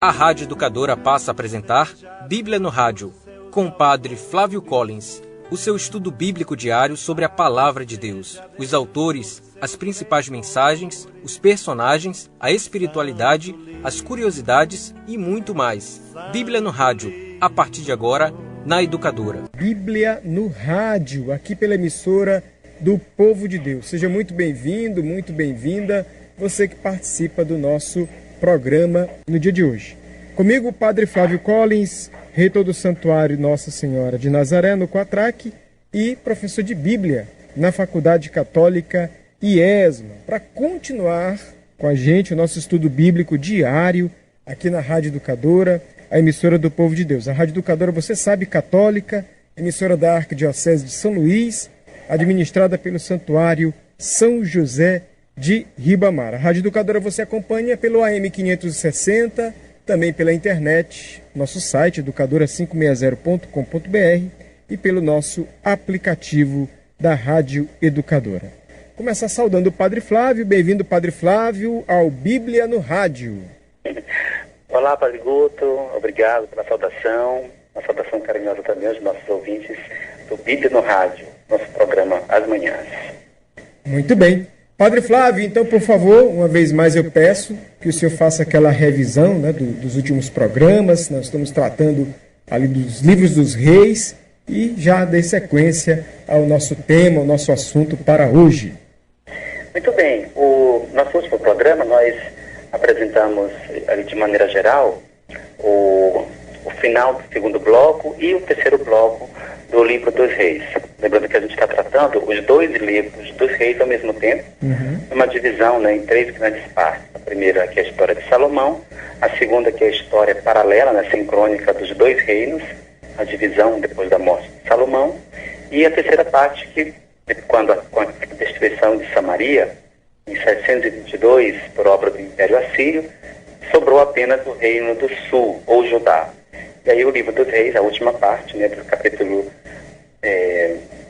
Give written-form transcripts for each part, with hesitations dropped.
A Rádio Educadora passa a apresentar Bíblia no Rádio, com o Padre Flávio Collins, o seu estudo bíblico diário sobre a Palavra de Deus, os autores, as principais mensagens, os personagens, a espiritualidade, as curiosidades e muito mais. Bíblia no Rádio, a partir de agora, na Educadora. Bíblia no Rádio, aqui pela emissora do Povo de Deus. Seja muito bem-vindo, muito bem-vinda, você que participa do nosso programa no dia de hoje. Comigo, o Padre Flávio Collins, reitor do Santuário Nossa Senhora de Nazaré, no Quatraque, e professor de Bíblia na Faculdade Católica IESMA, para continuar com a gente o nosso estudo bíblico diário aqui na Rádio Educadora, a emissora do Povo de Deus. A Rádio Educadora, você sabe, católica, emissora da Arquidiocese de São Luís, administrada pelo Santuário São José de Ribamar. A Rádio Educadora você acompanha pelo AM 560, também pela internet, nosso site educadora560.com.br e pelo nosso aplicativo da Rádio Educadora. Começar saudando o Padre Flávio. Bem-vindo, Padre Flávio, ao Bíblia no Rádio. Olá, Padre Guto. Obrigado pela saudação. Uma saudação carinhosa também aos nossos ouvintes do Bíblia no Rádio, nosso programa às manhãs. Muito bem. Padre Flávio, então, por favor, uma vez mais eu peço que o senhor faça aquela revisão, né, dos últimos programas. Nós estamos tratando ali dos livros dos reis e já dê sequência ao nosso tema, ao nosso assunto para hoje. Muito bem. O nosso último programa nós apresentamos ali de maneira geral o final do segundo bloco e o terceiro bloco do livro dos reis. Lembrando que a gente está tratando os dois livros dos reis ao mesmo tempo, uma divisão, né, em três grandes partes. A primeira que é a história de Salomão, a segunda que é a história paralela, né, sincrônica dos dois reinos, a divisão depois da morte de Salomão, e a terceira parte que, com a destruição de Samaria, em 722, por obra do Império Assírio, sobrou apenas o reino do sul, ou Judá. E aí o livro dos reis, a última parte, né, do capítulo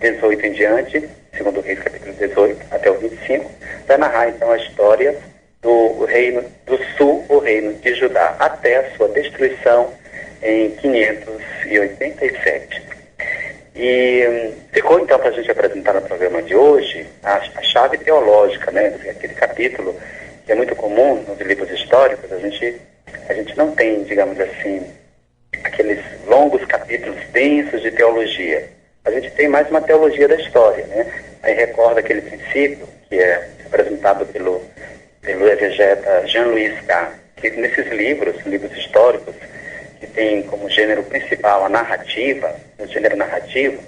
18 em diante, segundo Reis, capítulo 18 até o 25, vai narrar então a história do reino do sul, o reino de Judá, até a sua destruição em 587. E ficou então para a gente apresentar no programa de hoje a chave teológica, né, aquele capítulo que é muito comum nos livros históricos. A gente não tem, digamos assim, aqueles longos capítulos densos de teologia. A gente tem mais uma teologia da história, né? Aí recorda aquele princípio que é apresentado pelo exegeta Jean-Louis Carr, que nesses livros históricos, que tem como gênero principal a narrativa, o gênero narrativo,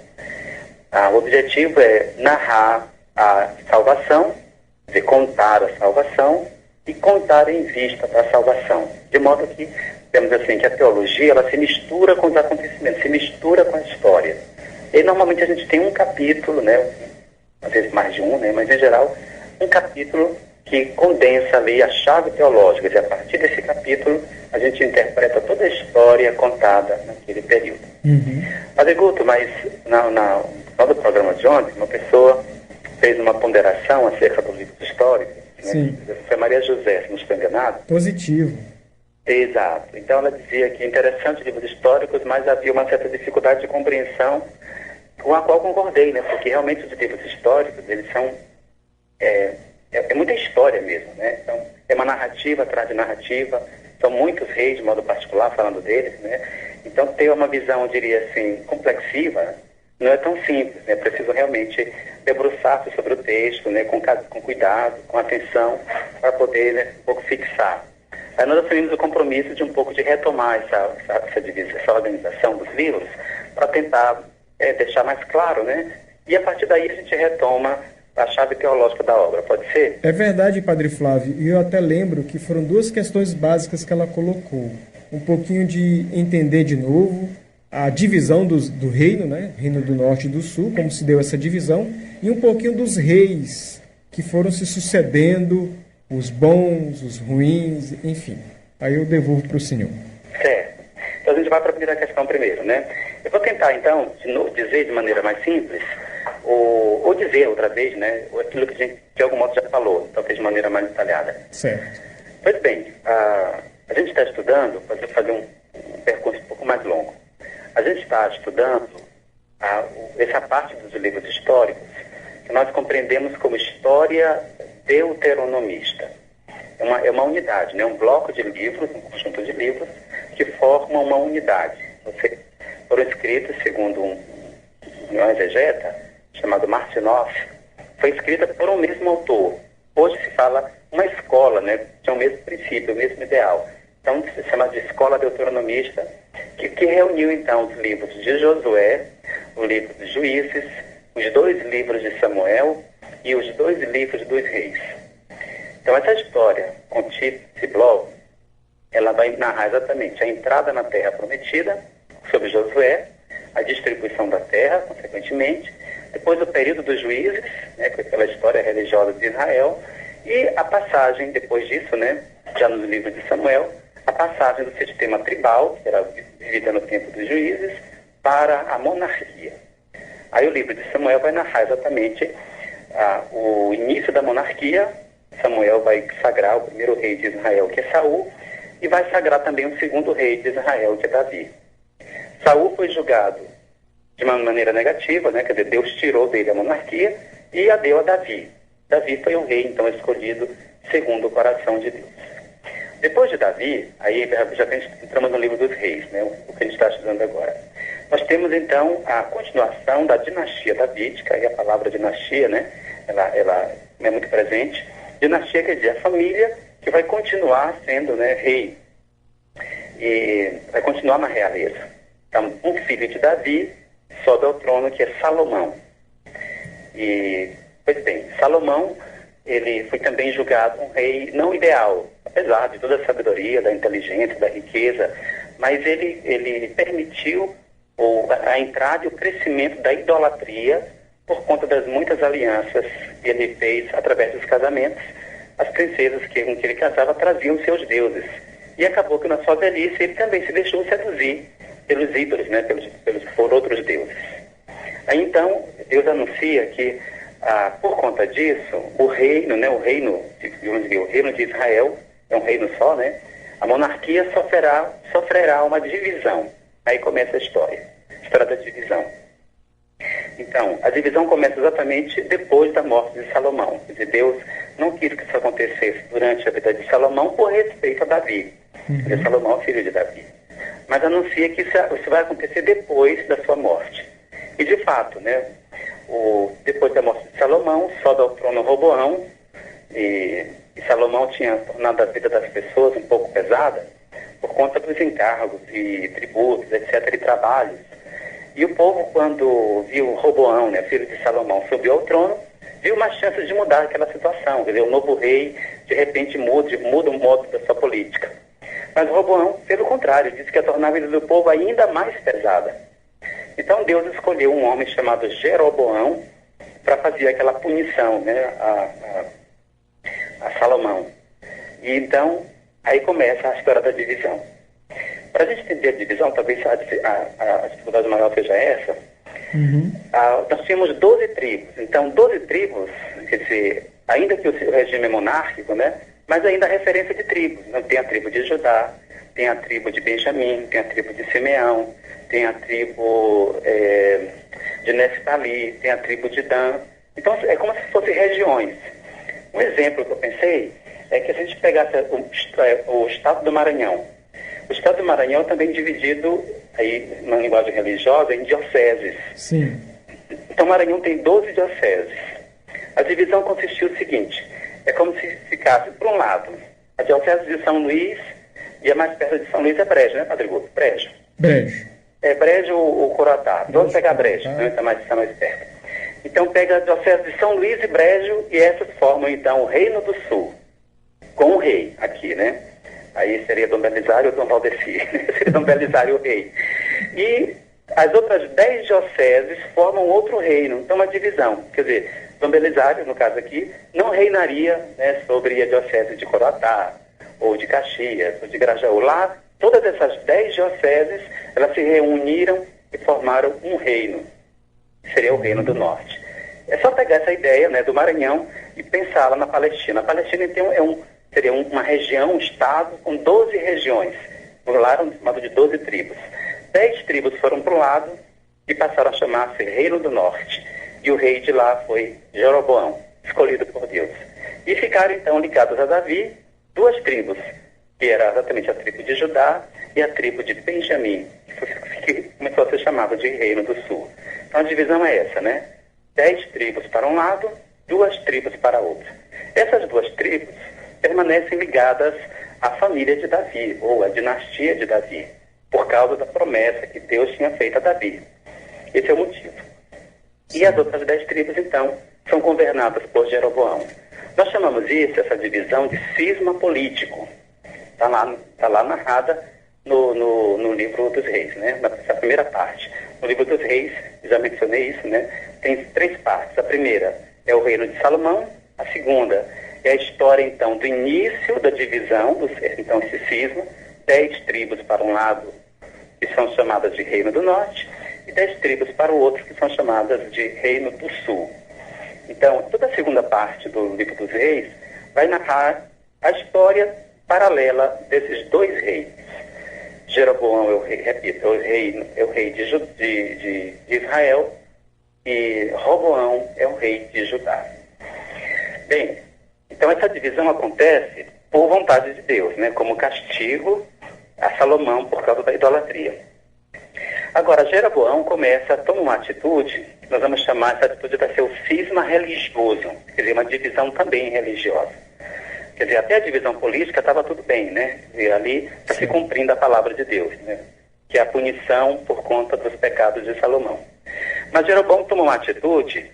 o objetivo é narrar a salvação, de contar a salvação e contar em vista da salvação. De modo que, temos assim, que a teologia ela se mistura com os acontecimentos, se mistura com a história. E normalmente a gente tem um capítulo, né, às vezes mais de um, né, mas em geral um capítulo que condensa ali a chave teológica. E a partir desse capítulo a gente interpreta toda a história contada naquele período. Padre Guto, mas no final do programa de ontem, uma pessoa fez uma ponderação acerca dos livros históricos. Né? Foi Maria José, se não estou enganado. Positivo. Exato. Então ela dizia que é interessante livros históricos, mas havia uma certa dificuldade de compreensão, com a qual concordei, né? Porque realmente os livros históricos, eles são... É muita história mesmo, né? Então, é uma narrativa atrás de narrativa, são muitos reis, de modo particular, falando deles, né? Então, ter uma visão, eu diria assim, complexiva, não é tão simples, né? Preciso realmente debruçar-se sobre o texto, né? Com cuidado, com atenção, para poder, né, um pouco fixar. Aí nós assumimos o compromisso de um pouco de retomar essa organização dos livros, para tentar deixar mais claro, né? E a partir daí a gente retoma a chave teológica da obra, pode ser? É verdade, Padre Flávio, e eu até lembro que foram duas questões básicas que ela colocou. Um pouquinho de entender de novo a divisão do reino, né? Reino do Norte e do Sul, como se deu essa divisão, e um pouquinho dos reis que foram se sucedendo, os bons, os ruins, enfim. Aí eu devolvo para o senhor. Certo. Então a gente vai para a primeira questão primeiro, né? Eu vou tentar, então, de novo, dizer de maneira mais simples, ou dizer outra vez, né, aquilo que a gente, de algum modo, já falou, talvez de maneira mais detalhada. Certo. Pois bem, A gente está estudando, para fazer um percurso um pouco mais longo, a gente está estudando essa parte dos livros históricos que nós compreendemos como história deuteronomista. É uma unidade, né? Um bloco de livros, um conjunto de livros que formam uma unidade. Foram escritos, segundo um exegeta chamado Martinoff, foi escrita por um mesmo autor. Hoje se fala uma escola, né? Tinha o mesmo princípio, o mesmo ideal. Então se chama de escola deuteronomista, que reuniu então os livros de Josué, o livro de Juízes, os 2 livros de Samuel e os 2 livros dos reis. Então essa história contida nesse bloco, ela vai narrar exatamente a entrada na terra prometida, sobre Josué, a distribuição da terra, consequentemente, depois o período dos juízes, né, pela história religiosa de Israel, e a passagem, depois disso, né, já nos livros de Samuel, a passagem do sistema tribal, que era vivida no tempo dos juízes, para a monarquia. Aí o livro de Samuel vai narrar exatamente o início da monarquia. Samuel vai sagrar o primeiro rei de Israel, que é Saul, e vai sagrar também o segundo rei de Israel, que é Davi. Saul foi julgado de uma maneira negativa, né? Quer dizer, Deus tirou dele a monarquia e a deu a Davi. Davi foi um rei, então, escolhido segundo o coração de Deus. Depois de Davi, aí já entramos no livro dos reis, né? O que a gente está estudando agora. Nós temos, então, a continuação da dinastia davídica, e a palavra dinastia, né? Ela é muito presente. Dinastia quer dizer a família que vai continuar sendo, né, rei. E vai continuar na realeza. Então, um filho de Davi sobe ao trono, que é Salomão. E, pois bem, Salomão, ele foi também julgado um rei não ideal, apesar de toda a sabedoria, da inteligência, da riqueza, mas ele permitiu a entrada e o crescimento da idolatria por conta das muitas alianças que ele fez através dos casamentos. As princesas com que ele casava traziam seus deuses. E acabou que na sua velhice ele também se deixou seduzir pelos ídolos, né, por outros deuses. Aí então Deus anuncia que por conta disso o reino de Israel é um reino só, né? A monarquia sofrerá uma divisão. Aí começa a história da divisão. Então, a divisão começa exatamente depois da morte de Salomão. Quer dizer, Deus não quis que isso acontecesse durante a vida de Salomão por respeito a Davi. Porque Salomão é filho de Davi. Mas anuncia que isso vai acontecer depois da sua morte. E de fato, né, depois da morte de Salomão, sobe ao trono Roboão, e Salomão tinha tornado a vida das pessoas um pouco pesada por conta dos encargos e tributos, etc., e trabalhos. E o povo, quando viu Roboão, né, filho de Salomão, subiu ao trono, viu uma chance de mudar aquela situação. Quer dizer, o novo rei, de repente, muda o modo da sua política. Mas Roboão, pelo contrário, disse que ia tornar a vida do povo ainda mais pesada. Então Deus escolheu um homem chamado Jeroboão para fazer aquela punição, né, a Salomão. E então, aí começa a história da divisão. Para a gente entender a divisão, talvez a dificuldade maior seja essa. Nós tínhamos 12 tribos. Então, 12 tribos, quer dizer, ainda que o regime é monárquico, né, mas ainda há referência de tribos. Então, tem a tribo de Judá, tem a tribo de Benjamim, tem a tribo de Simeão, tem a tribo de Neftali, tem a tribo de Dan. Então, é como se fossem regiões. Um exemplo que eu pensei é que a gente pegasse o estado do Maranhão. O estado do Maranhão é também dividido, aí, na linguagem religiosa, em dioceses. Sim. Então, o Maranhão tem 12 dioceses. A divisão consistiu no seguinte: é como se ficasse, por um lado, a diocese de São Luís, e a mais perto de São Luís é Brejo, né, Padre Guto? Brejo. É Brejo o Coroatá. Vamos pegar Brejo, né, está mais perto. Então, pega a diocese de São Luís e Brejo, e essas formam, então, o Reino do Sul, com o rei aqui, né? Aí seria Dom Belisário ou Dom Valdeci. Seria Dom Belisário o rei. E as outras 10 dioceses formam outro reino. Então, uma divisão. Quer dizer, Dom Belisário, no caso aqui, não reinaria, né, sobre a diocese de Coroatá, ou de Caxias, ou de Grajaú. Lá, todas essas 10 dioceses, elas se reuniram e formaram um reino. Seria o Reino do Norte. É só pegar essa ideia, né, do Maranhão e pensá-la na Palestina. A Palestina, então, seria uma região, um estado, com 12 regiões. Lá eram chamados de 12 tribos. 10 tribos foram para um lado e passaram a chamar-se Reino do Norte. E o rei de lá foi Jeroboão, escolhido por Deus. E ficaram então ligados a Davi 2 tribos, que era exatamente a tribo de Judá e a tribo de Benjamim, que começou a ser chamada de Reino do Sul. Então a divisão é essa, né? 10 tribos para um lado, 2 tribos para outro. Essas 2 tribos permanecem ligadas à família de Davi, ou à dinastia de Davi, por causa da promessa que Deus tinha feito a Davi. Esse é o motivo. E as outras 10 tribos, então, são governadas por Jeroboão. Nós chamamos isso, essa divisão, de cisma político. Está lá narrada no livro dos Reis, né? Nessa primeira parte. No livro dos Reis, já mencionei isso, né? Tem 3 partes. A primeira é o reino de Salomão. A segunda é a história, então, do início da divisão, então, esse cisma. 10 tribos para um lado, que são chamadas de Reino do Norte, e 10 tribos para o outro, que são chamadas de Reino do Sul. Então, toda a segunda parte do livro dos Reis vai narrar a história paralela desses 2 reis. Jeroboão é o rei, repito, é o rei de Israel, e Roboão é o rei de Judá. Bem, então essa divisão acontece por vontade de Deus, né, como castigo a Salomão por causa da idolatria. Agora, Jeroboão começa a tomar uma atitude, nós vamos chamar, essa atitude vai ser o cisma religioso, quer dizer, uma divisão também religiosa. Quer dizer, até a divisão política estava tudo bem, né? E ali está se cumprindo a palavra de Deus, né? Que é a punição por conta dos pecados de Salomão. Mas Jeroboão tomou uma atitude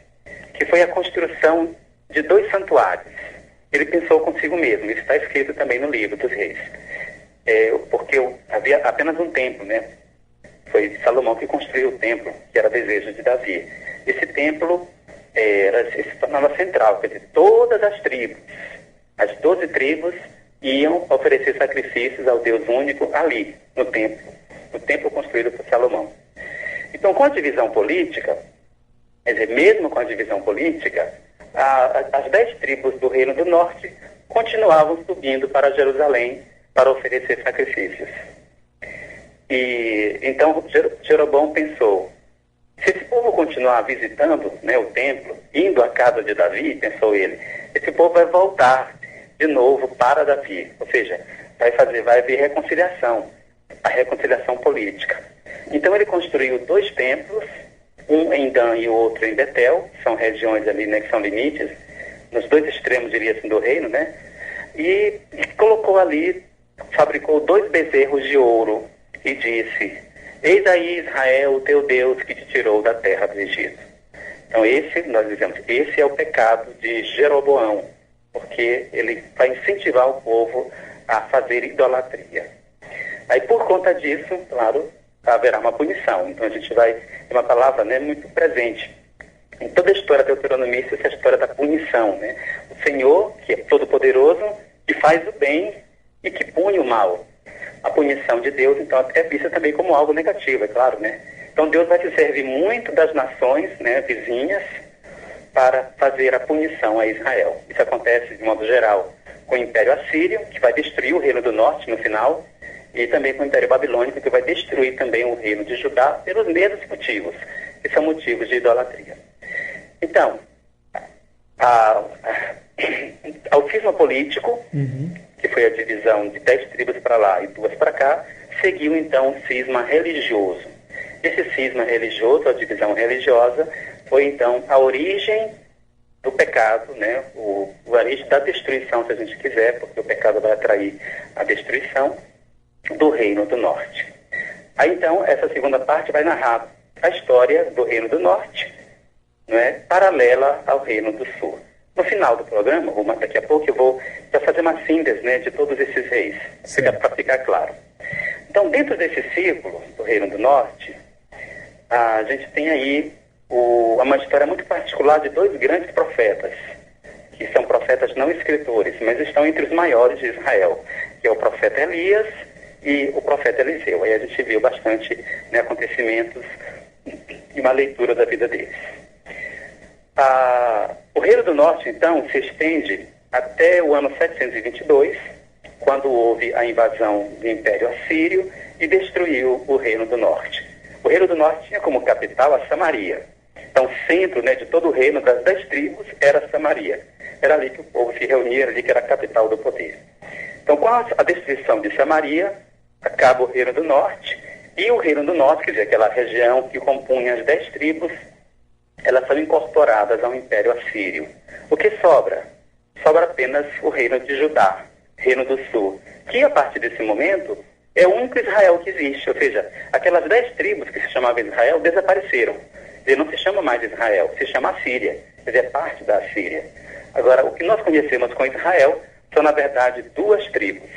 que foi a construção de 2 santuários. Ele pensou consigo mesmo, isso está escrito também no livro dos Reis. Porque havia apenas um templo, né? Foi Salomão que construiu o templo, que era desejo de Davi. Esse templo se tornava central, quer dizer, todas as tribos, as 12 tribos, iam oferecer sacrifícios ao Deus único ali, no templo construído por Salomão. Então, com a divisão política, quer dizer, mesmo com a divisão política, as 10 tribos do Reino do Norte continuavam subindo para Jerusalém para oferecer sacrifícios. E então Jeroboão pensou, se esse povo continuar visitando, né, o templo, indo à casa de Davi, pensou ele, esse povo vai voltar de novo para Davi, ou seja, vai haver reconciliação, a reconciliação política. Então ele construiu 2 templos, um em Dan e o outro em Betel, que são regiões ali, né, que são limites, nos 2 extremos, diria assim, do reino, né? E colocou ali, fabricou 2 bezerros de ouro e disse, eis aí Israel, o teu Deus, que te tirou da terra do Egito. Então nós dizemos, esse é o pecado de Jeroboão, porque ele vai incentivar o povo a fazer idolatria. Aí, por conta disso, claro, haverá uma punição. Então, a gente vai ter uma palavra, né, muito presente. Em toda a história deuteronomista, essa é a história da punição, né? O Senhor, que é todo-poderoso, que faz o bem e que pune o mal. A punição de Deus, então, é vista também como algo negativo, é claro, né? Então, Deus vai se servir muito das nações, né, vizinhas, para fazer a punição a Israel. Isso acontece, de modo geral, com o Império Assírio, que vai destruir o Reino do Norte no final, e também com o Império Babilônico, que vai destruir também o Reino de Judá, pelos mesmos motivos, que são motivos de idolatria. Então, ao cisma político, que foi a divisão de 10 tribos para lá e 2 para cá, seguiu então o cisma religioso. Esse cisma religioso, a divisão religiosa, foi então a origem do pecado, né? A origem da destruição, se a gente quiser, porque o pecado vai atrair a destruição do Reino do Norte. Aí então, essa segunda parte vai narrar a história do Reino do Norte, né, paralela ao Reino do Sul. No final do programa, daqui a pouco eu vou já fazer uma síntese, né, de todos esses reis, para ficar claro. Então, dentro desse círculo do Reino do Norte, a gente tem aí uma história muito particular de 2 grandes profetas, que são profetas não escritores, mas estão entre os maiores de Israel, que é o profeta Elias e o profeta Eliseu. Aí a gente viu bastante, né, acontecimentos e uma leitura da vida deles. O Reino do Norte, então, se estende até o ano 722, quando houve a invasão do Império Assírio e destruiu o Reino do Norte. O Reino do Norte tinha como capital a Samaria. Então, o centro, né, de todo o reino das 10 tribos era Samaria. Era ali que o povo se reunia, era ali que era a capital do poder. Então, com a destruição de Samaria, acaba o Reino do Norte, e o Reino do Norte, quer dizer, aquela região que compunha as 10 tribos, elas são incorporadas ao Império Assírio. O que sobra? Sobra apenas o Reino de Judá, Reino do Sul, que a partir desse momento é o único Israel que existe, ou seja, aquelas 10 tribos que se chamavam Israel desapareceram. Ele não se chama mais Israel, se chama Assíria, quer dizer, é parte da Assíria. Agora, o que nós conhecemos com Israel são, na verdade, 2 tribos.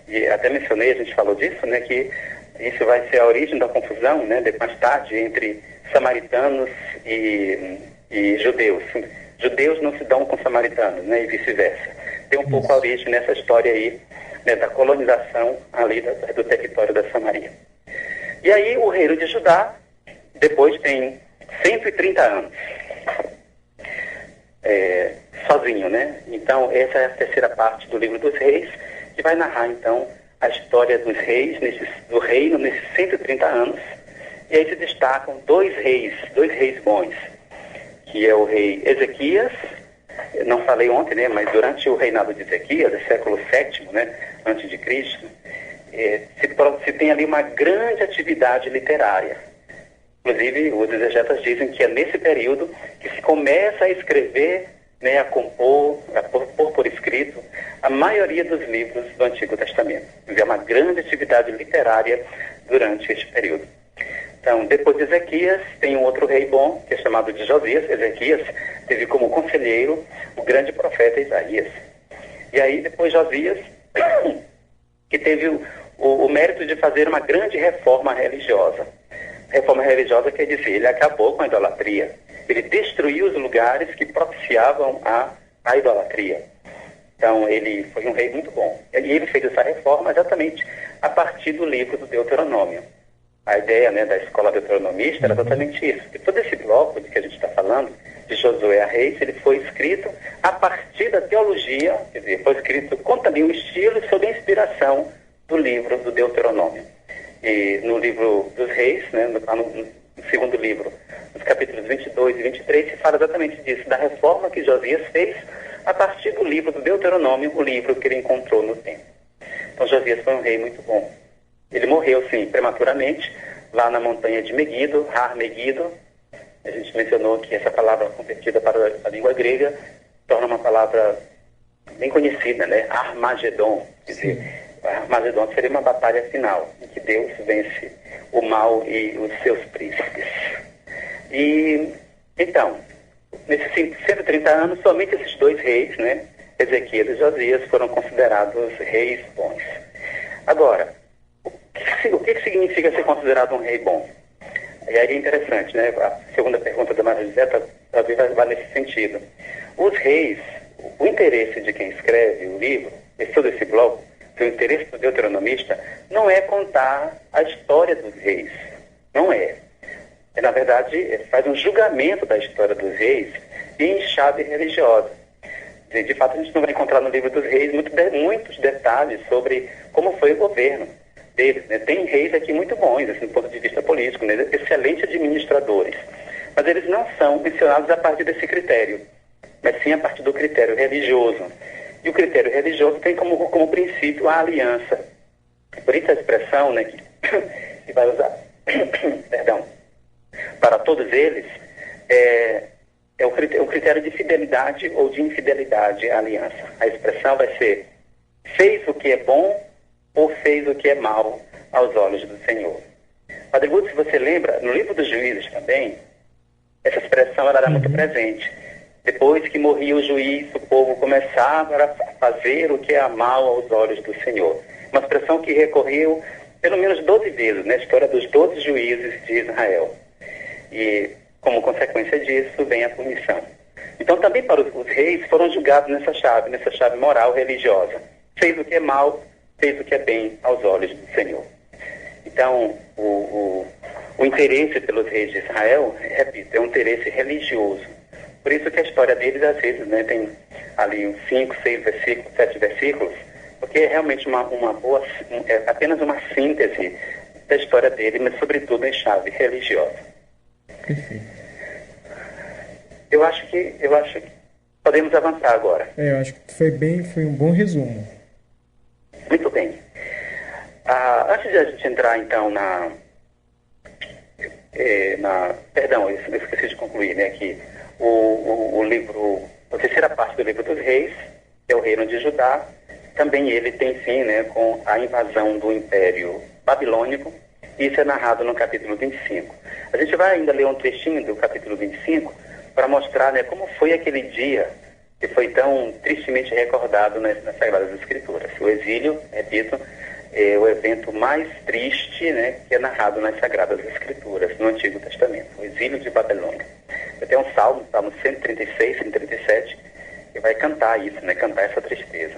E até mencionei, a gente falou disso, né, que isso vai ser a origem da confusão, né, mais tarde, entre samaritanos e judeus. Judeus não se dão com samaritanos, né, e vice-versa. Tem um pouco a origem nessa história aí, né, da colonização ali do território da Samaria. E aí o reino de Judá, depois tem 130 anos, sozinho, né? Então essa é a terceira parte do livro dos reis, que vai narrar então a história dos reis, do reino nesses 130 anos. E aí se destacam 2 reis bons, que é o rei Ezequias. Eu não falei ontem, né, mas durante o reinado de Ezequias, do século VII, né, antes de Cristo, se tem ali uma grande atividade literária. Inclusive, os exegetas dizem que é nesse período que se começa a escrever, né, a compor, a pôr por escrito, a maioria dos livros do Antigo Testamento. É uma grande atividade literária durante este período. Então, depois de Ezequias, tem um outro rei bom, que é chamado de Josias. Ezequias teve como conselheiro o grande profeta Isaías. E aí, depois Josias, que teve o mérito de fazer uma grande reforma religiosa. Reforma religiosa quer dizer, ele acabou com a idolatria. Ele destruiu os lugares que propiciavam a idolatria. Então, ele foi um rei muito bom. E ele fez essa reforma exatamente a partir do livro do Deuteronômio. A ideia, né, da escola deuteronomista era exatamente isso. E todo esse bloco de que a gente está falando, de Josué a Reis, ele foi escrito a partir da teologia, quer dizer, foi escrito com também o estilo e sob a inspiração do livro do Deuteronômio. E no livro dos Reis, né, no segundo livro, nos capítulos 22 e 23, se fala exatamente disso, da reforma que Josias fez a partir do livro do Deuteronômio, o livro que ele encontrou no templo. Então Josias foi um rei muito bom. Ele morreu, sim, prematuramente, lá na montanha de Megido, Har Megido. A gente mencionou que essa palavra convertida para a língua grega torna uma palavra bem conhecida, né? Armagedon. Quer dizer, Armagedon seria uma batalha final, em que Deus vence o mal e os seus príncipes. E, então, nesses 130 anos, somente esses 2 reis, né? Ezequias e Josias, foram considerados reis bons. Agora, o que significa ser considerado um rei bom? E aí é interessante, né? A segunda pergunta da Maria José talvez vai nesse sentido. Os reis, o interesse de quem escreve o livro, todo esse bloco, o interesse do deuteronomista, não é contar a história dos reis. Não é. Na verdade, faz um julgamento da história dos reis em chave religiosa. De fato, a gente não vai encontrar no livro dos reis muitos detalhes sobre como foi o governo deles, né? Tem reis aqui muito bons, assim, do ponto de vista político, né? Excelentes administradores. Mas eles não são mencionados a partir desse critério, mas sim a partir do critério religioso. E o critério religioso tem como princípio a aliança. Por isso a expressão, né, que vai usar perdão, para todos eles é o critério de fidelidade ou de infidelidade à aliança. A expressão vai ser: fez o que é bom ou fez o que é mal aos olhos do Senhor. Padre Guto, se você lembra, no livro dos Juízes também, essa expressão ela era muito presente. Depois que morria o juiz, o povo começava a fazer o que é mal aos olhos do Senhor. Uma expressão que recorreu pelo menos 12 vezes na história dos 12 juízes de Israel. E, como consequência disso, vem a punição. Então, também para os reis foram julgados nessa chave moral religiosa. Fez o que é mal, fez o que é bem aos olhos do Senhor. Então, o interesse pelos reis de Israel, repito, é um interesse religioso. Por isso que a história deles, às vezes, né, tem ali uns 5, 6 versículos, 7 versículos, porque é realmente é apenas uma síntese da história dele, mas sobretudo em chave religiosa. Perfeito. Eu acho que podemos avançar agora. Eu acho que foi um bom resumo. Muito bem. Antes de a gente entrar, então, Perdão, eu esqueci de concluir, né, que o livro, a terceira parte do livro dos reis, que é o reino de Judá, também ele tem fim, né, com a invasão do Império Babilônico. Isso é narrado no capítulo 25. A gente vai ainda ler um trechinho do capítulo 25 para mostrar, né, como foi aquele dia que foi tão tristemente recordado nas Sagradas Escrituras. O exílio, repito, é o evento mais triste, né, que é narrado nas Sagradas Escrituras, no Antigo Testamento, o exílio de Babilônia. Tem um salmo, Salmo 136, 137, que vai cantar isso, né, cantar essa tristeza.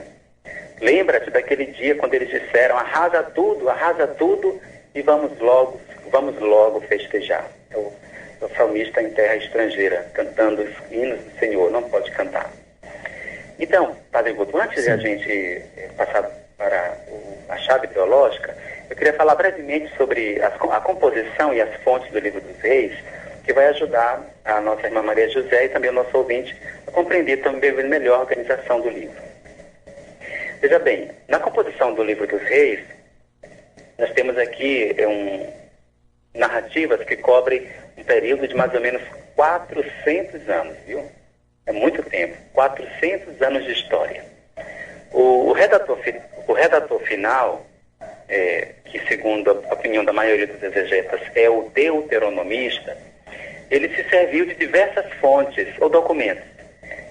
Lembra-te daquele dia quando eles disseram, arrasa tudo e vamos logo festejar. O salmista em terra estrangeira, cantando os hinos do Senhor, não pode cantar. Então, Padre Guto, antes de a gente passar para a chave teológica, eu queria falar brevemente sobre a composição e as fontes do Livro dos Reis, que vai ajudar a nossa irmã Maria José e também o nosso ouvinte a compreender também melhor a organização do livro. Veja bem, na composição do Livro dos Reis, nós temos aqui narrativas que cobrem um período de mais ou menos 400 anos, viu? É muito tempo, 400 anos de história. O redator final, que segundo a opinião da maioria dos exegetas é o deuteronomista, ele se serviu de diversas fontes ou documentos.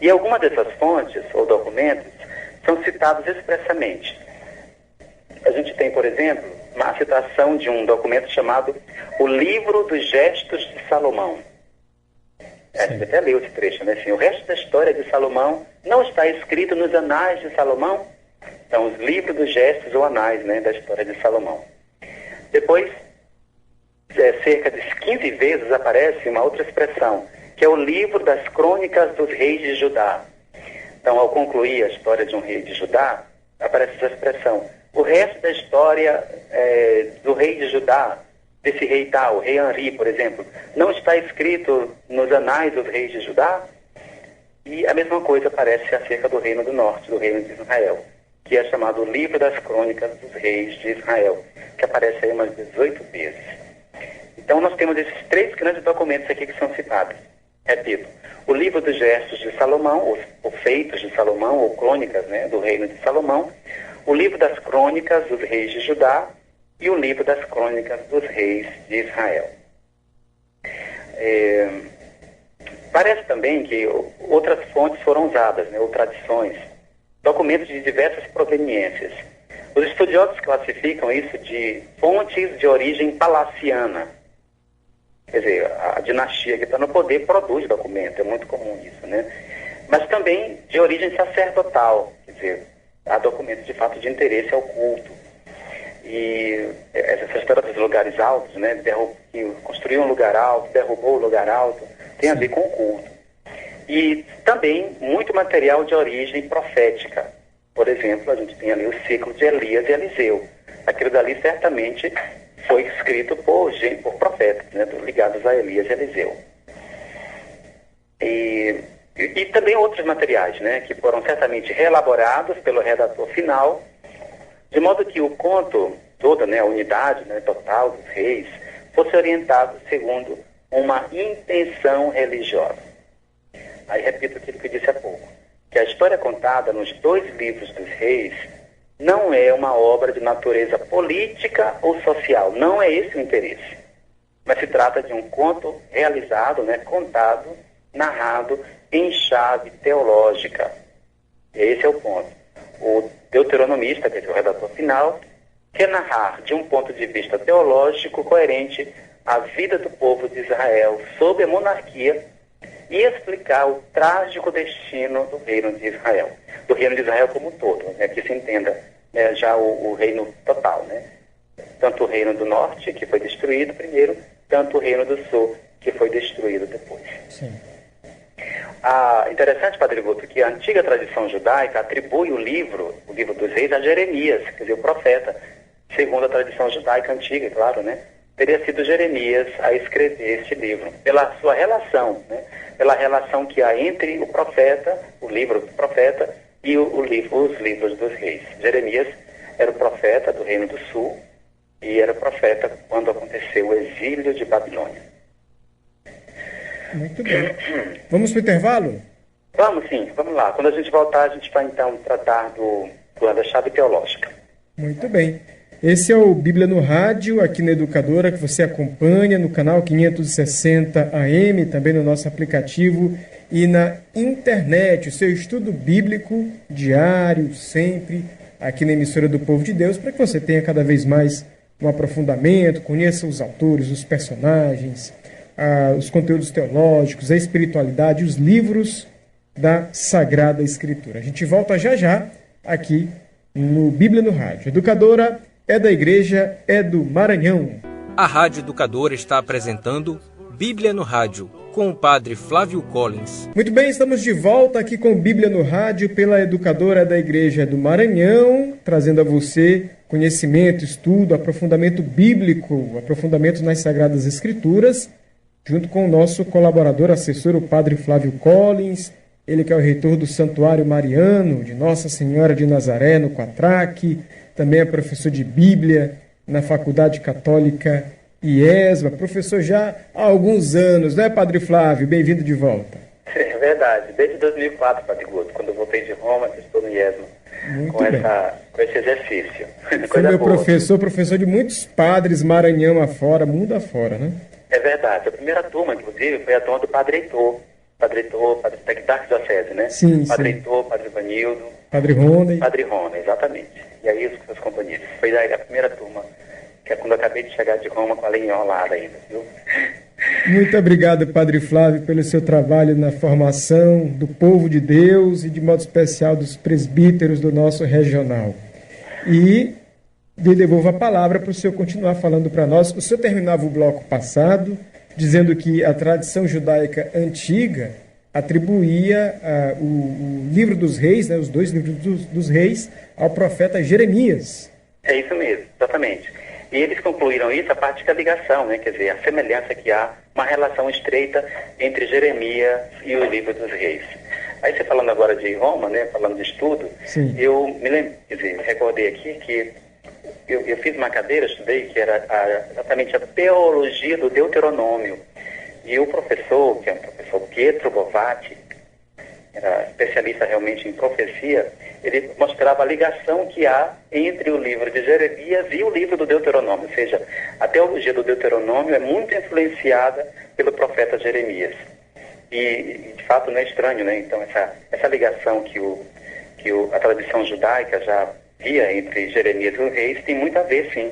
E algumas dessas fontes ou documentos são citados expressamente. A gente tem, por exemplo, uma citação de um documento chamado O Livro dos Gestos de Salomão. A gente até leu esse trecho, né? Assim, o resto da história de Salomão não está escrito nos anais de Salomão. São os livros dos gestos ou anais, né, da história de Salomão. Depois, cerca de 15 vezes aparece uma outra expressão, que é o livro das crônicas dos reis de Judá. Então, ao concluir a história de um rei de Judá, aparece essa expressão. O resto da história do rei de Judá, desse rei tal, o rei Henri, por exemplo, não está escrito nos anais dos reis de Judá? E a mesma coisa aparece acerca do reino do norte, do reino de Israel, que é chamado o Livro das Crônicas dos Reis de Israel, que aparece aí umas 18 vezes. Então nós temos esses 3 grandes documentos aqui que são citados. Repito, o Livro dos Gestos de Salomão, ou Feitos de Salomão, ou Crônicas, né, do reino de Salomão, o Livro das Crônicas dos Reis de Judá e o Livro das Crônicas dos Reis de Israel. Parece também que outras fontes foram usadas, né, ou tradições, documentos de diversas proveniências. Os estudiosos classificam isso de fontes de origem palaciana. Quer dizer, a dinastia que está no poder produz documento, é muito comum isso, né? Mas também de origem sacerdotal, quer dizer, há documentos de fato de interesse ao culto. E essa história dos lugares altos, né, que construiu um lugar alto, derrubou o lugar alto, tem a ver com o culto. E também muito material de origem profética. Por exemplo, a gente tem ali o ciclo de Elias e Eliseu. Aquilo dali certamente foi escrito por profetas, né, ligados a Elias e Eliseu. E também outros materiais, né, que foram certamente reelaborados pelo redator final, de modo que o conto, toda, né, a unidade, né, total dos reis, fosse orientado segundo uma intenção religiosa. Aí repito aquilo que eu disse há pouco, que a história contada nos 2 livros dos reis não é uma obra de natureza política ou social, não é esse o interesse. Mas se trata de um conto realizado, né, contado, narrado em chave teológica. E esse é o ponto. O deuteronomista, que é o redator final, quer narrar de um ponto de vista teológico coerente a vida do povo de Israel sob a monarquia e explicar o trágico destino do reino de Israel. Do reino de Israel como um todo, né, que se entenda, né, já o reino total, né? Tanto o reino do norte, que foi destruído primeiro, tanto o reino do sul, que foi destruído depois. Sim. Interessante, Padre Guto, que a antiga tradição judaica atribui o livro dos reis a Jeremias, quer dizer, o profeta. Segundo a tradição judaica antiga, claro, né? Teria sido Jeremias a escrever este livro, pela sua relação, né? Pela relação que há entre o profeta, o livro do profeta, e os livros dos reis. Jeremias era o profeta do Reino do Sul e era profeta quando aconteceu o exílio de Babilônia. Muito bem. Vamos para o intervalo? Vamos sim, vamos lá. Quando a gente voltar, a gente vai então tratar da chave teológica. Muito bem. Esse é o Bíblia no Rádio, aqui na Educadora, que você acompanha no canal 560 AM, também no nosso aplicativo e na internet. O seu estudo bíblico diário, sempre, aqui na emissora do Povo de Deus, para que você tenha cada vez mais um aprofundamento, conheça os autores, os personagens, os conteúdos teológicos, a espiritualidade, os livros da Sagrada Escritura. A gente volta já já aqui no Bíblia no Rádio. Educadora é da Igreja, é do Maranhão. A Rádio Educadora está apresentando Bíblia no Rádio, com o Padre Flávio Collins. Muito bem, estamos de volta aqui com Bíblia no Rádio, pela Educadora da Igreja do Maranhão, trazendo a você conhecimento, estudo, aprofundamento bíblico, aprofundamento nas Sagradas Escrituras, junto com o nosso colaborador, assessor, o Padre Flávio Collins, ele que é o reitor do Santuário Mariano, de Nossa Senhora de Nazaré, no Quatraque, também é professor de Bíblia na Faculdade Católica IESMA, professor já há alguns anos, né, Padre Flávio? Bem-vindo de volta. É verdade, desde 2004, Padre Guto, quando eu voltei de Roma, que estou no IESMA, com esse exercício. Foi meu professor de muitos padres Maranhão afora, mundo afora, né? É verdade, a primeira turma, inclusive, foi a turma do Padre Heitor, Padre da Arquidiocese, né? Sim, Padre sim. Heitor, Padre Vanildo. Padre Rony. Padre Rony, exatamente. E aí os seus companheiros. Foi a primeira turma, que é quando eu acabei de chegar de Roma com a lei enrolada ainda, viu? Muito obrigado, Padre Flávio, pelo seu trabalho na formação do povo de Deus e, de modo especial, dos presbíteros do nosso regional. E lhe devolvo a palavra para o senhor continuar falando para nós. O senhor terminava o bloco passado dizendo que a tradição judaica antiga atribuía o livro dos reis, né, os dois livros dos reis, ao profeta Jeremias. É isso mesmo, exatamente. E eles concluíram isso a partir da ligação, né, quer dizer, a semelhança que há, uma relação estreita entre Jeremias e o livro dos reis. Aí você falando agora de Roma, né, falando de estudo, Sim. Eu me lembro, quer dizer, recordei aqui que eu fiz uma cadeira, estudei, que era exatamente a teologia do Deuteronômio. E o professor, que é o professor Pietro Bovatti, era especialista realmente em profecia, ele mostrava a ligação que há entre o livro de Jeremias e o livro do Deuteronômio. Ou seja, a teologia do Deuteronômio é muito influenciada pelo profeta Jeremias. E de fato não é estranho, né? Então essa ligação que a tradição judaica já via entre Jeremias e os reis tem muito a ver, sim.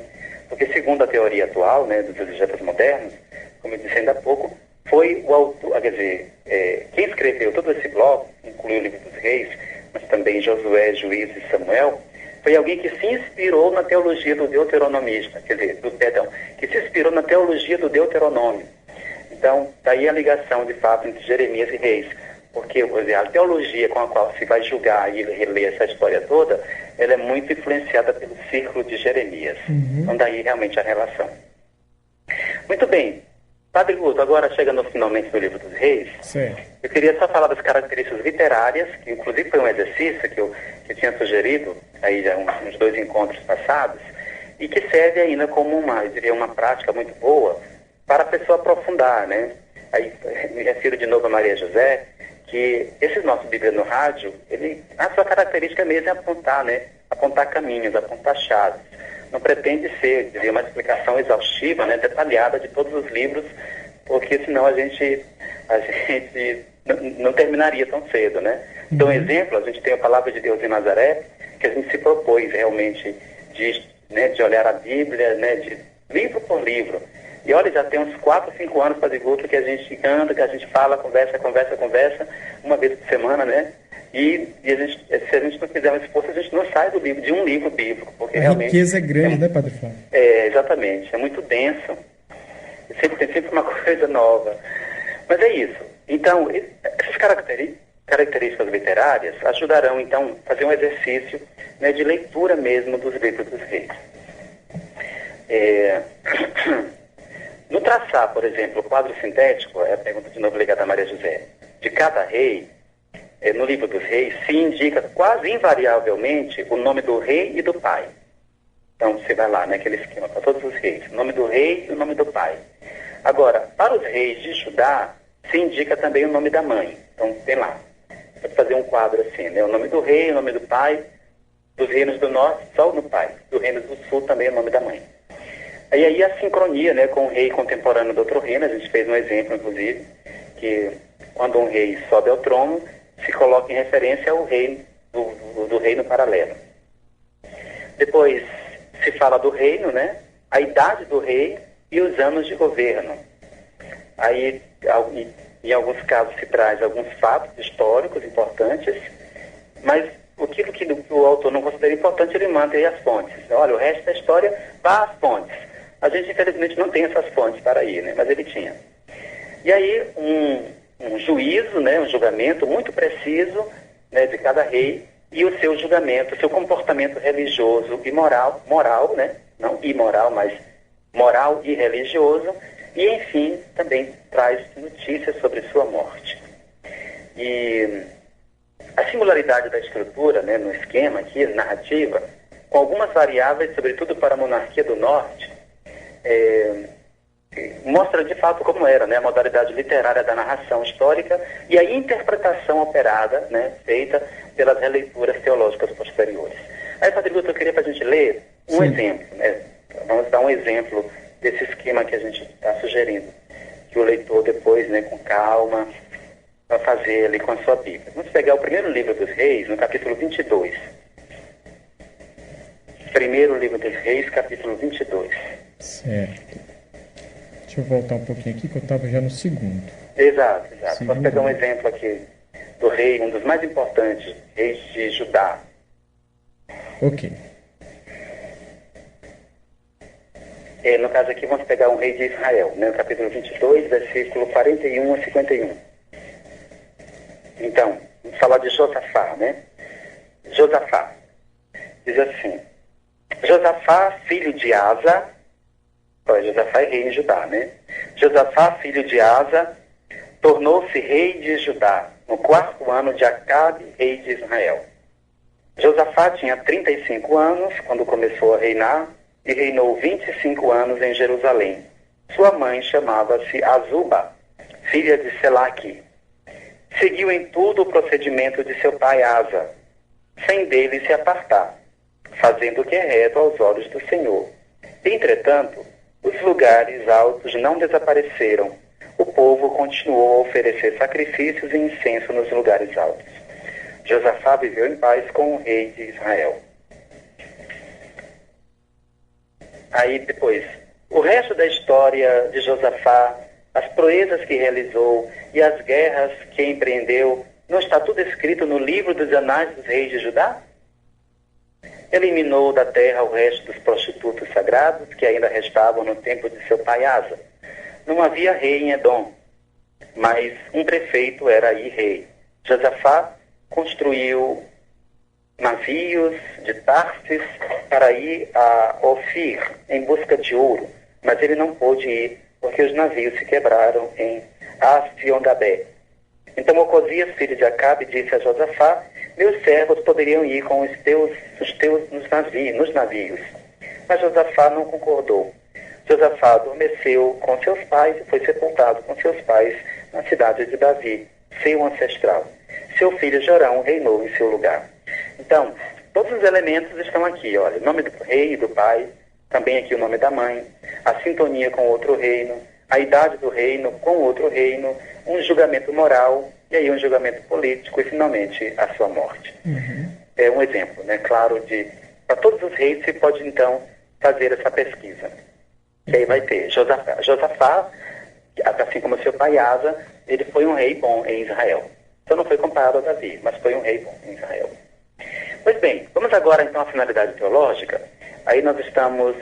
Porque segundo a teoria atual, né, dos exegetas modernos, como eu disse ainda há pouco, foi o autor, quer dizer, quem escreveu todo esse bloco, incluiu o livro dos reis, mas também Josué, Juízes e Samuel, foi alguém que se inspirou na teologia do deuteronomista, quer dizer, que se inspirou na teologia do Deuteronômio. Então, daí a ligação, de fato, entre Jeremias e reis. Porque a teologia com a qual se vai julgar e reler essa história toda, ela é muito influenciada pelo círculo de Jeremias. Então, daí realmente a relação. Muito bem. Padre Guto, agora chegando finalmente no livro dos reis, Certo. Eu queria só falar das características literárias, que inclusive foi um exercício que eu tinha sugerido aí já uns 2 encontros passados, e que serve ainda como uma prática muito boa para a pessoa aprofundar, né? Aí me refiro de novo a Maria José, que esse nosso Bíblia no Rádio, a sua característica mesmo é apontar, né? Apontar caminhos, apontar chaves. Não pretende ser, dizer, uma explicação exaustiva, né? Detalhada de todos os livros, porque senão a gente não terminaria tão cedo, né? Então, exemplo, a gente tem a Palavra de Deus em Nazaré, que a gente se propôs realmente de olhar a Bíblia, né? De livro por livro. E olha, já tem uns 4, 5 anos, Padre Guto, que a gente anda, que a gente fala, conversa, uma vez por semana, né? E se a gente não fizer um esforço, a gente não sai de um livro bíblico. Porque A realmente riqueza é grande, né, Padre Flávio? Exatamente. É muito denso. Tem sempre uma coisa nova. Mas é isso. Então, essas características literárias ajudarão, então, a fazer um exercício, né, de leitura mesmo dos livros dos reis. No traçar, por exemplo, o quadro sintético, é a pergunta de novo ligada a Maria José, de cada rei, no livro dos reis, se indica quase invariavelmente o nome do rei e do pai. Então, você vai lá, naquele esquema, para todos os reis, o nome do rei e o nome do pai. Agora, para os reis de Judá, se indica também o nome da mãe. Então, tem lá, pode fazer um quadro assim, né? O nome do rei, o nome do pai, dos reinos do norte, só no pai. Do reino do sul, também o nome da mãe. E aí a sincronia, né, com o rei contemporâneo do outro reino, a gente fez um exemplo, inclusive, que quando um rei sobe ao trono, se coloca em referência ao rei do reino paralelo. Depois se fala do reino, né, a idade do rei e os anos de governo. Aí, em alguns casos, se traz alguns fatos históricos importantes, mas aquilo que o autor não considera importante, ele manda aí as fontes. Olha, o resto da história, vá às fontes. A gente, infelizmente, não tem essas fontes para ir, né? Mas ele tinha. E aí, um juízo, né? Um julgamento muito preciso, né? De cada rei, e o seu julgamento, o seu comportamento religioso e moral, né? Não imoral, mas moral e religioso. E, enfim, também traz notícias sobre sua morte. E a singularidade da estrutura, né? No esquema aqui, narrativa, com algumas variáveis, sobretudo para a monarquia do norte, mostra de fato como era, né, a modalidade literária da narração histórica e a interpretação operada, né, feita pelas releituras teológicas posteriores. Aí, Padre Guto, eu queria para a gente ler um exemplo, né? Vamos dar um exemplo desse esquema que a gente está sugerindo, que o leitor depois, né, com calma, vai fazer ali com a sua Bíblia. Vamos pegar o primeiro livro dos Reis, no capítulo 22. Primeiro livro dos Reis, capítulo 22. Certo. Deixa eu voltar um pouquinho aqui, que eu estava já no segundo. Exato. Vamos pegar um exemplo aqui do rei, um dos mais importantes, reis de Judá. Ok. No caso aqui, vamos pegar um rei de Israel, né, no capítulo 22, versículo 41 a 51. Então, vamos falar de Josafá, né? Josafá. Diz assim: Josafá, filho de Asa, Josafá é rei em Judá, né? Josafá, filho de Asa, tornou-se rei de Judá, no 4º ano de Acabe, rei de Israel. Josafá tinha 35 anos quando começou a reinar e reinou 25 anos em Jerusalém. Sua mãe chamava-se Azuba, filha de Selaque. Seguiu em tudo o procedimento de seu pai Asa, sem dele se apartar, fazendo o que é reto aos olhos do Senhor. Entretanto, os lugares altos não desapareceram. O povo continuou a oferecer sacrifícios e incenso nos lugares altos. Josafá viveu em paz com o rei de Israel. Aí depois, o resto da história de Josafá, as proezas que realizou e as guerras que empreendeu, não está tudo escrito no livro dos Anais dos Reis de Judá? Eliminou da terra o resto dos prostitutos sagrados que ainda restavam no tempo de seu pai Asa. Não havia rei em Edom, mas um prefeito era aí rei. Josafá construiu navios de Tarsis para ir a Ofir em busca de ouro, mas ele não pôde ir porque os navios se quebraram em Azion-Gabé. Então Ocosias, filho de Acabe, disse a Josafá: meus servos poderiam ir com os teus nos navios. Mas Josafá não concordou. Josafá adormeceu com seus pais e foi sepultado com seus pais na cidade de Davi, seu ancestral. Seu filho Jorão reinou em seu lugar. Então, todos os elementos estão aqui, olha, o nome do rei e do pai, também aqui o nome da mãe, a sintonia com outro reino, a idade do reino com outro reino, um julgamento moral, e aí um julgamento político e, finalmente, a sua morte. É um exemplo, né, claro, para todos os reis se pode, então, fazer essa pesquisa. E aí vai ter Josafá. Josafá, assim como seu pai Asa, ele foi um rei bom em Israel. Então não foi comparado a Davi, mas foi um rei bom em Israel. Pois bem, vamos agora, então, à finalidade teológica. Aí nós estamos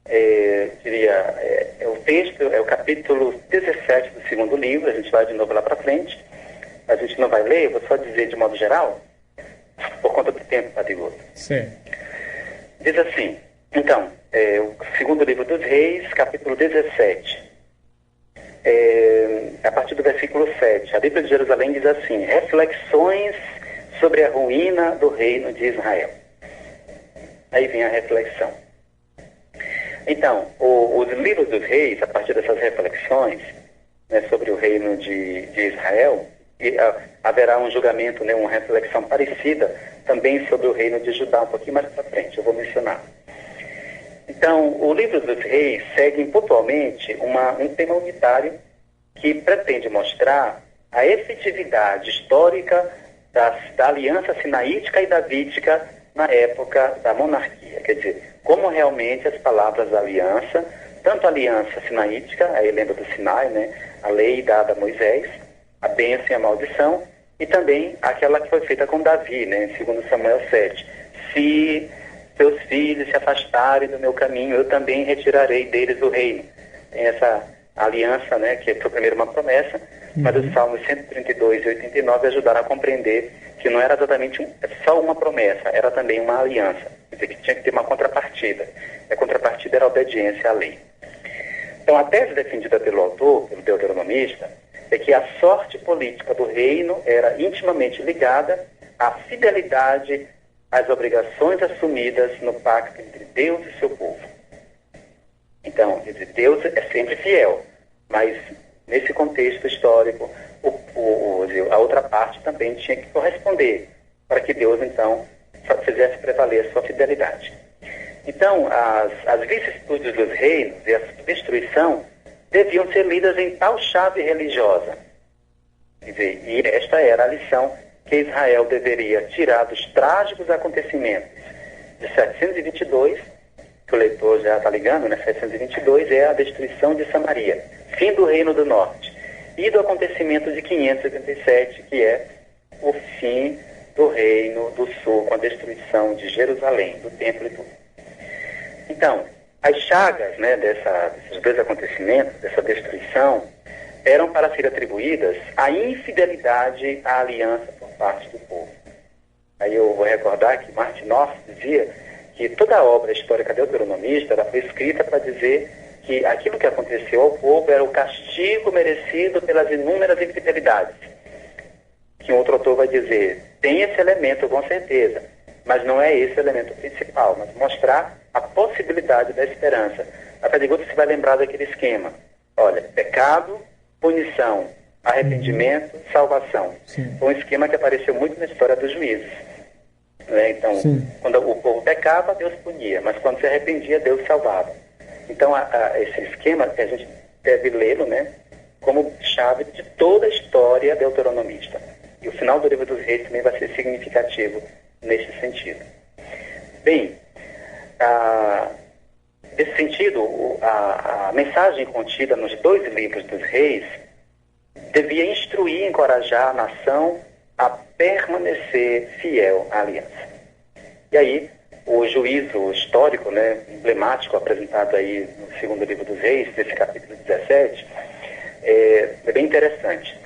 o texto, é o capítulo 17 do segundo livro, a gente vai de novo lá para frente, a gente não vai ler, eu vou só dizer de modo geral, por conta do tempo, Padre Guto. Sim. Diz assim, então, o segundo livro dos Reis, capítulo 17, a partir do versículo 7, a Bíblia de Jerusalém diz assim: reflexões sobre a ruína do reino de Israel. Aí vem a reflexão. Então, os livros dos reis, a partir dessas reflexões, né, sobre o reino de Israel, haverá um julgamento, né, uma reflexão parecida também sobre o reino de Judá, um pouquinho mais para frente, eu vou mencionar. Então, o livro dos reis segue pontualmente um tema unitário que pretende mostrar a efetividade histórica da aliança sinaítica e davídica na época da monarquia. Quer dizer, como realmente as palavras da aliança, tanto a aliança sinaítica, aí lembra do Sinai, né, a lei dada a Moisés, a bênção e a maldição, e também aquela que foi feita com Davi, né, em 2 Samuel 7. Se seus filhos se afastarem do meu caminho, eu também retirarei deles o reino. Tem essa aliança, né, que foi primeiro uma promessa, mas os Salmos 132 e 89 ajudaram a compreender que não era exatamente só uma promessa, era também uma aliança. Quer dizer, que tinha que ter uma contrapartida. E a contrapartida era a obediência à lei. Então, a tese defendida pelo autor, pelo deuteronomista, é que a sorte política do reino era intimamente ligada à fidelidade às obrigações assumidas no pacto entre Deus e seu povo. Então, quer dizer, Deus é sempre fiel, mas nesse contexto histórico, a outra parte também tinha que corresponder para que Deus, então, fizesse prevaler a sua fidelidade. Então, as vicissitudes dos reinos e a destruição deviam ser lidas em tal chave religiosa. Quer dizer, e esta era a lição que Israel deveria tirar dos trágicos acontecimentos de 722, que o leitor já está ligando, né? 722 é a destruição de Samaria, fim do reino do norte, e do acontecimento de 587, que é o fim do reino do sul, com a destruição de Jerusalém, do templo e tudo. Então, as chagas, né, desses dois acontecimentos, dessa destruição, eram para ser atribuídas à infidelidade à aliança por parte do povo. Aí eu vou recordar que Martin Noff dizia que toda a obra histórica deuteronomista ela foi escrita para dizer que aquilo que aconteceu ao povo era o castigo merecido pelas inúmeras infidelidades. Que um outro autor vai dizer, tem esse elemento com certeza, mas não é esse o elemento principal, mas mostrar a possibilidade da esperança. A Pediguta se vai lembrar daquele esquema. Olha, pecado, punição, arrependimento, salvação. Sim. Foi um esquema que apareceu muito na história dos juízes. Né? Então, quando o povo pecava, Deus punia, mas quando se arrependia, Deus salvava. Então, esse esquema, a gente deve lê-lo, né, como chave de toda a história deuteronomista. E o final do livro dos Reis também vai ser significativo nesse sentido. Bem, nesse sentido, a mensagem contida nos dois livros dos Reis devia instruir e encorajar a nação a permanecer fiel à aliança. E aí, o juízo histórico, né, emblemático apresentado aí no segundo livro dos Reis, desse capítulo 17, é bem interessante.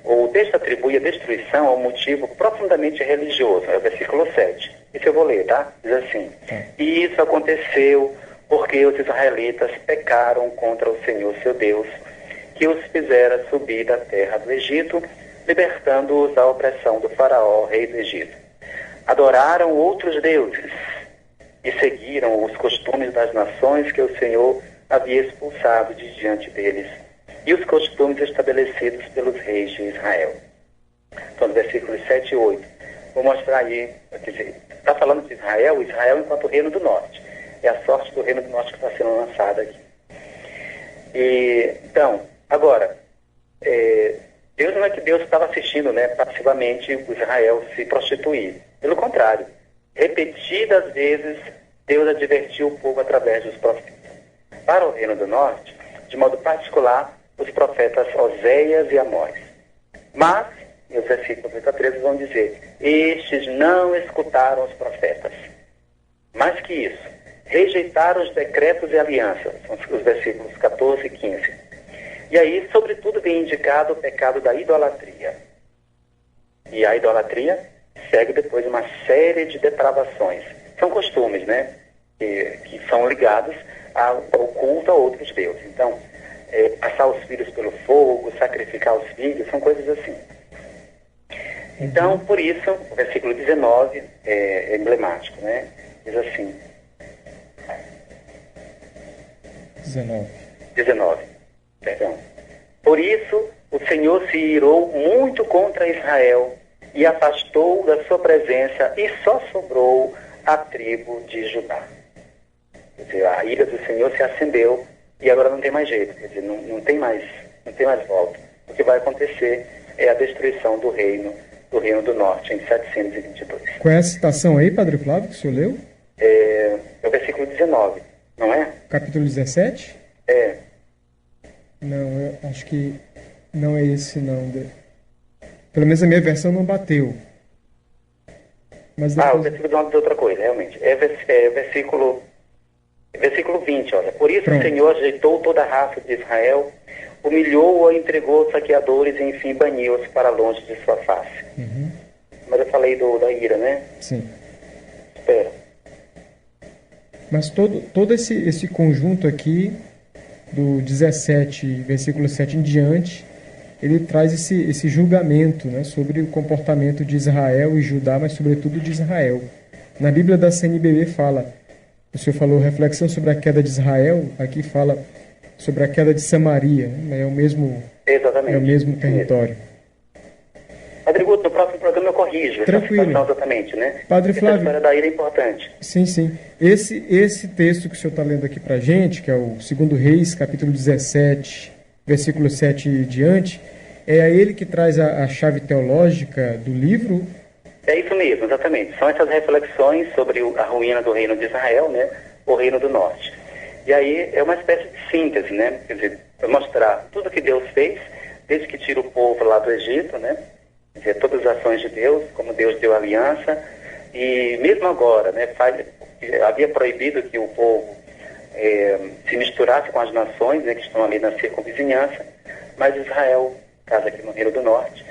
O texto atribui a destruição a um motivo profundamente religioso, é o versículo 7. Isso eu vou ler, tá? Diz assim, e isso aconteceu porque os israelitas pecaram contra o Senhor seu Deus, que os fizera subir da terra do Egito, libertando-os da opressão do faraó, rei do Egito. Adoraram outros deuses e seguiram os costumes das nações que o Senhor havia expulsado de diante deles e os costumes estabelecidos pelos reis de Israel. Então, versículos 7 e 8. Vou mostrar aí, quer dizer, está falando de Israel enquanto reino do norte. É a sorte do reino do norte que está sendo lançada aqui. Então, agora, Deus não é que Deus estava assistindo, né, passivamente o Israel se prostituir. Pelo contrário, repetidas vezes, Deus advertiu o povo através dos profetas. Para o reino do norte, de modo particular, os profetas Oséias e Amós. Mas, e os versículos 8 a 13 vão dizer, estes não escutaram os profetas. Mais que isso, rejeitaram os decretos e alianças, são os versículos 14 e 15. E aí, sobretudo, vem indicado o pecado da idolatria. E a idolatria segue depois uma série de depravações. São costumes, né? Que são ligados ao culto a outros deuses. Então, passar os filhos pelo fogo, sacrificar os filhos, são coisas assim. Então, por isso, o versículo 19 é emblemático, né? Diz assim... 19, perdão. Por isso, o Senhor se irou muito contra Israel e afastou da sua presença, e só sobrou a tribo de Judá. Quer dizer, a ira do Senhor se acendeu e agora não tem mais jeito, quer dizer, não tem mais volta. O que vai acontecer é a destruição do reino do norte em 722. Qual é a citação aí, Padre Flávio, que o senhor leu? É o versículo 19, não é? Capítulo 17? É. Não, eu acho que não é esse, não. Pelo menos a minha versão não bateu. Mas depois... o versículo 19 é outra coisa, realmente. É versículo 20, olha. Por isso Pronto. O Senhor ajeitou toda a raça de Israel, humilhou-a, entregou aos saqueadores e, enfim, baniu-os para longe de sua face. Uhum. Mas eu falei da ira, né? Sim. Espera. Mas todo esse conjunto aqui, do 17, versículo 7 em diante, ele traz esse julgamento, né, sobre o comportamento de Israel e Judá, mas sobretudo de Israel. Na Bíblia da CNBB fala, o senhor falou reflexão sobre a queda de Israel, aqui fala sobre a queda de Samaria, né, Exatamente. É o mesmo território. Padre Guto, no próximo programa eu corrijo Tranquilo. essa situação exatamente, né? Padre Essa Flávio. história da ira é importante. Sim. Esse texto que o senhor está lendo aqui para a gente, que é o 2 Reis, capítulo 17, versículo 7 e diante, é a ele que traz a chave teológica do livro? É isso mesmo, exatamente. São essas reflexões sobre a ruína do reino de Israel, né? O reino do norte. E aí é uma espécie de síntese, né? Quer dizer, mostrar tudo que Deus fez, desde que tira o povo lá do Egito, né? Quer dizer, todas as ações de Deus, como Deus deu aliança, e mesmo agora, né? Havia proibido que o povo se misturasse com as nações, né? Que estão ali na circunvizinhança, mas Israel, caso aqui no Reino do Norte,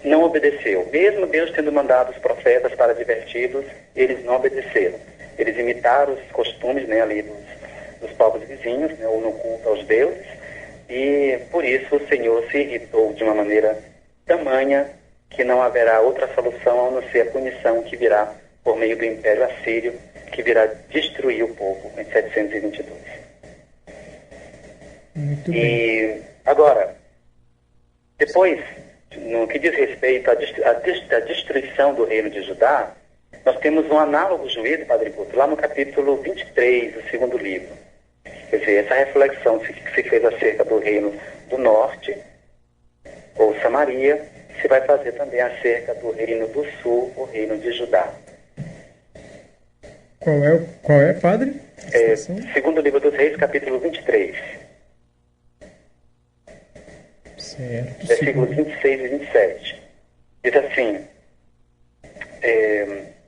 não obedeceu. Mesmo Deus tendo mandado os profetas para adverti-los, eles não obedeceram. Eles imitaram os costumes, né, ali dos povos vizinhos, né, ou no culto aos deuses, e por isso o Senhor se irritou de uma maneira tamanha que não haverá outra solução a não ser a punição que virá por meio do Império Assírio, que virá destruir o povo em 722. Muito bem. E agora, depois, no que diz respeito à destruição do reino de Judá, nós temos um análogo juízo, Padre Guto, lá no capítulo 23 do segundo livro. Quer dizer, essa reflexão que se fez acerca do reino do norte, ou Samaria, se vai fazer também acerca do reino do sul, o reino de Judá. Qual é, padre? Segundo livro dos Reis, capítulo 23. Certo. Versículos 26 e 27. Diz assim,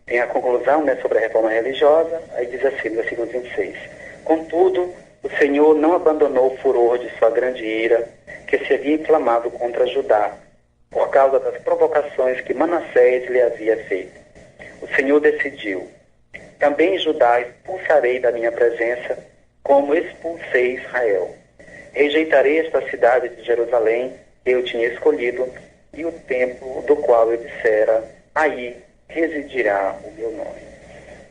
tem a conclusão, né, sobre a reforma religiosa, aí diz assim, no versículo 26. Contudo, o Senhor não abandonou o furor de sua grande ira, que se havia inflamado contra Judá, por causa das provocações que Manassés lhe havia feito. O Senhor decidiu, também Judá expulsarei da minha presença, como expulsei Israel. Rejeitarei esta cidade de Jerusalém, que eu tinha escolhido, e o templo do qual eu dissera, aí residirá o meu nome.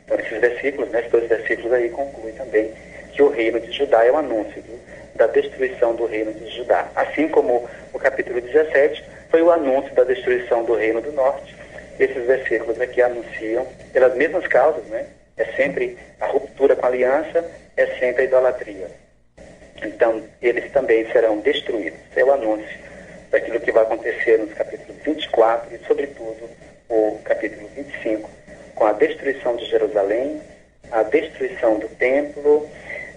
Então, esses versículos, esses dois versículos aí concluem também que o reino de Judá é o anúncio da destruição do reino de Judá. Assim como o capítulo 17 foi o anúncio da destruição do reino do norte, esses versículos aqui anunciam, pelas mesmas causas, né? É sempre a ruptura com a aliança, é sempre a idolatria. Então, eles também serão destruídos. É o anúncio daquilo que vai acontecer nos capítulos 24 e, sobretudo, o capítulo 25, com a destruição de Jerusalém, a destruição do templo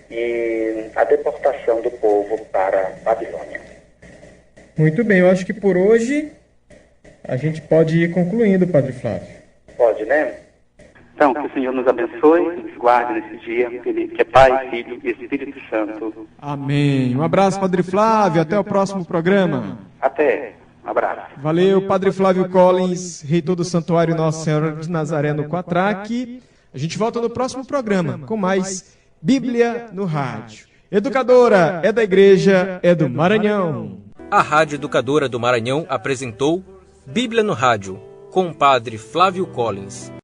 e a deportação do povo para a Babilônia. Muito bem, eu acho que por hoje a gente pode ir concluindo, Padre Flávio. Pode, né? Então, que o Senhor nos abençoe, nos guarde nesse dia, Ele que é Pai, Filho e Espírito Santo. Amém. Um abraço, Padre Flávio. Até o próximo programa. Até. Um abraço. Valeu, Padre Flávio Collins, reitor do Santuário Nossa Senhora de Nazaré no Quatraque. A gente volta no próximo programa com mais Bíblia no Rádio. Educadora é da Igreja, é do Maranhão. A Rádio Educadora do Maranhão apresentou Bíblia no Rádio, com o Padre Flávio Collins.